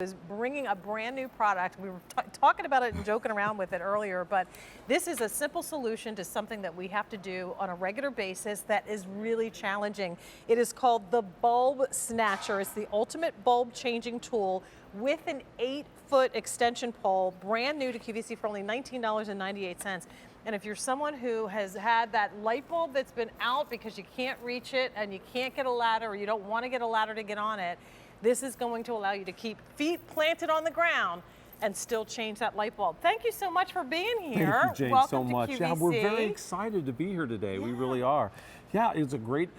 Is bringing a brand new product. We were talking about it and joking around with it earlier, but this is a simple solution to something that we have to do on a regular basis that is really challenging. It is called the Bulb Snatcher. It's the ultimate bulb changing tool with an 8-foot extension pole, brand new to QVC for only $19.98. And if you're someone who has had that light bulb that's been out because you can't reach it and you can't get a ladder, or you don't want to get a ladder to get on it, this is going to allow you to keep feet planted on the ground and still change that light bulb. Thank you so much for being here. Thank you, Jane, Welcome so to much. QVC. Yeah, we're very excited to be here today. Yeah. We really are. Yeah, it's a great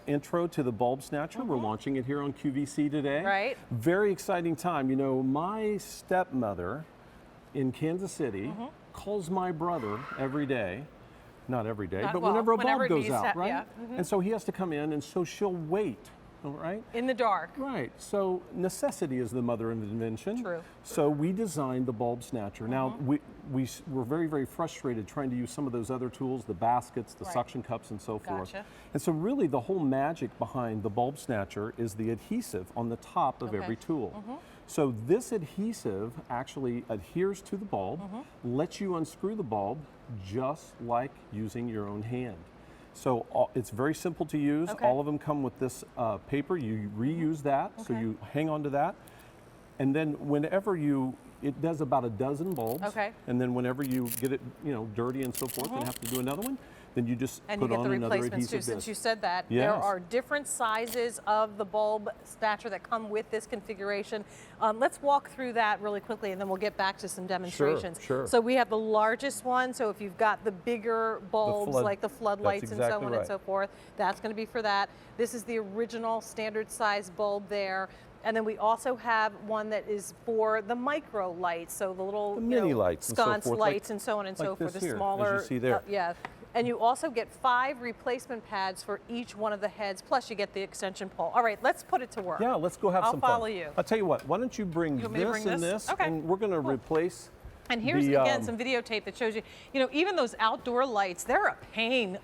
intro to the Bulb Snatcher. We're launching it here on QVC today. Right. Very exciting time. You know, my stepmother in Kansas City calls my brother every day. Not every day, but whenever a bulb goes out, right? Yeah. And so he has to come in, and so she'll wait. All right. In the dark. Right. So necessity is the mother of invention. True. So we designed the Bulb Snatcher. Now we were very, very frustrated trying to use some of those other tools, the baskets, the suction cups, and so forth. Gotcha. And so really the whole magic behind the Bulb Snatcher is the adhesive on the top of every tool. So this adhesive actually adheres to the bulb, lets you unscrew the bulb just like using your own hand. So it's very simple to use. All of them come with this paper. You reuse that, so you hang on to that. And then whenever it does about a dozen bulbs. And then whenever you get it, dirty and so forth, and have to do another one, then you just put on another adhesive disc. Since you said that, Yes. there are different sizes of the Bulb Snatcher that come with this configuration. Let's walk through that really quickly, and then we'll get back to some demonstrations. Sure. So we have the largest one. So if you've got the bigger bulbs, like the floodlights and so on and so forth, that's going to be for that. This is the original standard size bulb there. And then we also have one that is for the micro lights, so the little mini lights, sconce lights and so on and so forth. The smaller, as you see there. yeah. And you also get 5 replacement pads for each one of the heads, plus you get the extension pole. All right, let's put it to work. Yeah, let's go have some fun. I'll follow you. I'll tell you what, why don't you bring this and this, and we're going to replace. And here's, again, some videotape that shows you, even those outdoor lights, they're a pain,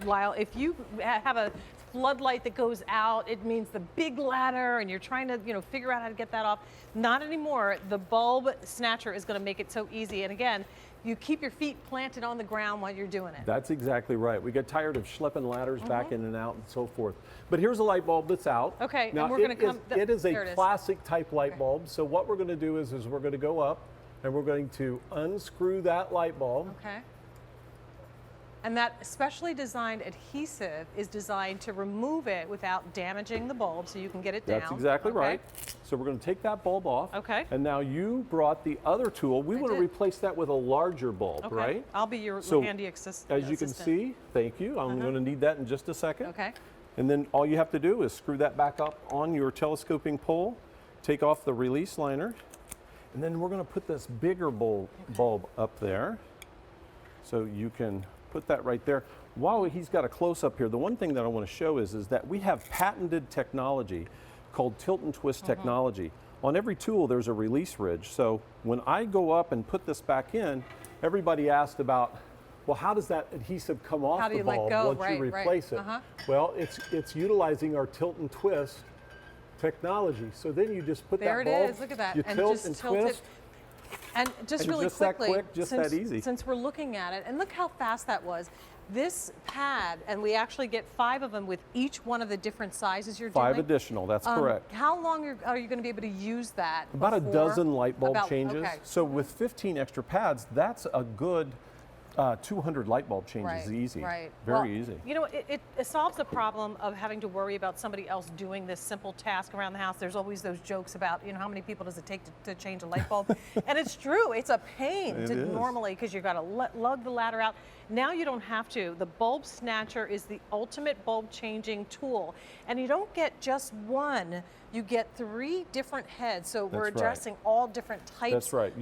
Lyle. If you have a floodlight that goes out, it means the big ladder, and you're trying to, figure out how to get that off. Not anymore. The Bulb Snatcher is going to make it so easy. And again, you keep your feet planted on the ground while you're doing it. That's exactly right. We get tired of schlepping ladders back in and out and so forth. But here's a light bulb that's out. Okay, now and we're going to come. It is a classic type light bulb. So what we're going to do is we're going to go up and we're going to unscrew that light bulb. Okay. And that specially designed adhesive is designed to remove it without damaging the bulb, so you can get it down. That's exactly right. So we're going to take that bulb off. Okay. And now you brought the other tool. We want to replace that with a larger bulb, right? I'll be your handy assistant. As you can see, thank you. I'm going to need that in just a second. Okay. And then all you have to do is screw that back up on your telescoping pole, take off the release liner, and then we're going to put this bigger bulb up there. So you can put that right there. While he's got a close-up here, the one thing that I want to show is that we have patented technology called tilt and twist technology. On every tool, there's a release ridge. So when I go up and put this back in, everybody asked about, well, how does that adhesive come off the bulb once you replace it? Well, it's utilizing our tilt and twist technology. So then you just put that bulb. There it is. Look at that. You tilt and twist. And just really just quickly, that quick, just that easy. Since we're looking at it, and look how fast that was. This pad, and we actually get 5 of them with each one of the different sizes you're doing. 5 additional, that's correct. How long are you going to be able to use that? About a dozen light bulb changes. Okay. So with 15 extra pads, that's a good 200 light bulb changes easy. Very easy. It solves the problem of having to worry about somebody else doing this simple task around the house. There's always those jokes about, how many people does it take to change a light bulb? And it's true. It's a pain normally because you've got to lug the ladder out. Now you don't have to. The Bulb Snatcher is the ultimate bulb changing tool. And you don't get just one. You get 3 different heads. So we're addressing all different types of light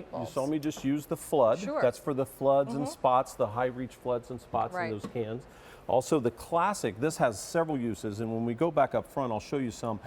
bulbs. You saw me just use the flood. Sure. That's for the floods and spots, the high reach floods and spots in those cans. Also the classic, this has several uses, and when we go back up front, I'll show you some.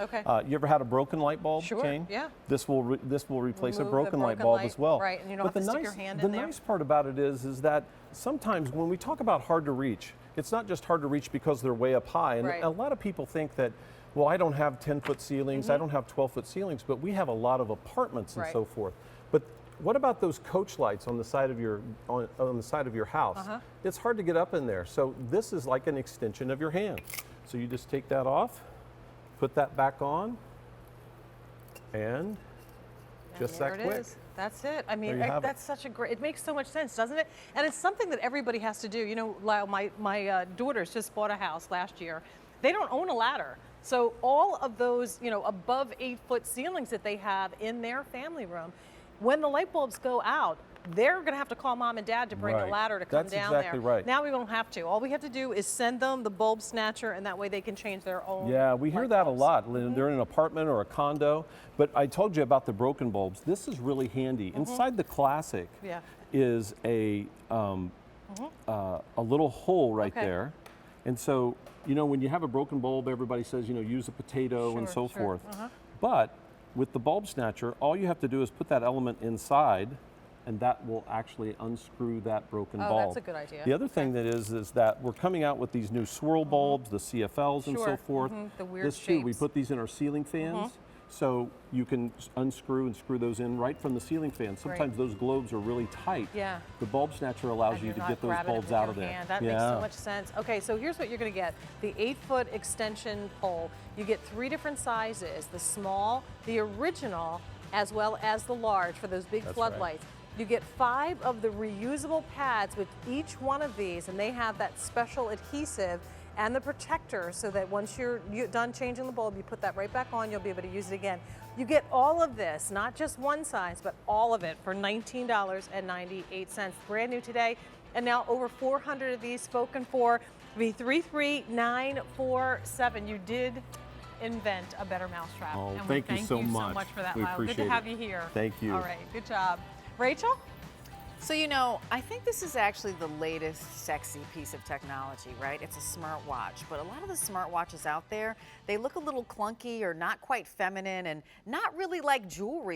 You ever had a broken light bulb, Jane? Yeah. This will replace a broken light bulb as well. Right, and you don't have to stick your hand in there. The nice part about it is that sometimes when we talk about hard to reach, it's not just hard to reach because they're way up high, and a lot of people think that well, I don't have 10-foot ceilings, I don't have 12-foot ceilings, but we have a lot of apartments and Right. so forth. But what about those coach lights on the side of your on the side of your house? It's hard to get up in there. So this is like an extension of your hand. So you just take that off, put that back on, and just there that it quick. is. That's it. I mean, There you have that's such a great, it makes so much sense, doesn't it? And it's something that everybody has to do. You know, Lyle, my daughters just bought a house last year. They don't own a ladder. So all of those, you know, above 8-foot ceilings that they have in their family room, when the light bulbs go out, they're going to have to call mom and dad to bring a Right. ladder to come That's down exactly there. right. Now we don't have to. All we have to do is send them the Bulb Snatcher, and that way they can change their own. Yeah, we hear light that bulbs. a lot. They're in an apartment or a condo. But I told you about the broken bulbs. This is really handy. Inside the Classic Yeah. is a little hole right Okay. there. And so, you know, when you have a broken bulb, everybody says, you know, use a potato and so Sure, sure. forth. But with the Bulb Snatcher, all you have to do is put that element inside, and that will actually unscrew that broken Oh, bulb. that's a good idea. The other thing that is that we're coming out with these new swirl bulbs, the CFLs and so Sure. forth. The weird This too, we shapes. put these in our ceiling fans. So you can unscrew and screw those in right from the ceiling fan. Sometimes those globes are really tight. Yeah. The Bulb Snatcher allows And you you're to not get those grabbing it bulbs with out your of there. hand. That makes so much sense. Okay, so here's what you're going to get. The 8-foot extension pole. You get 3 different sizes, the small, the original, as well as the large for those big That's floodlights. You get 5 of the reusable pads with each one of these, and they have that special adhesive and the protector so that once you're done changing the bulb, you put that right back on, you'll be able to use it again. You get all of this, not just one size, but all of it for $19.98. Brand new today, and now over 400 of these spoken for. Be 33947. You did invent a better mousetrap. Oh, and thank you so so much. much for that, We Lyle. Good appreciate to have it. you here. Thank you. All right, good job. Rachel? So, you know, I think this is actually the latest sexy piece of technology, right? It's a smartwatch, but a lot of the smartwatches out there, they look a little clunky or not quite feminine and not really like jewelry.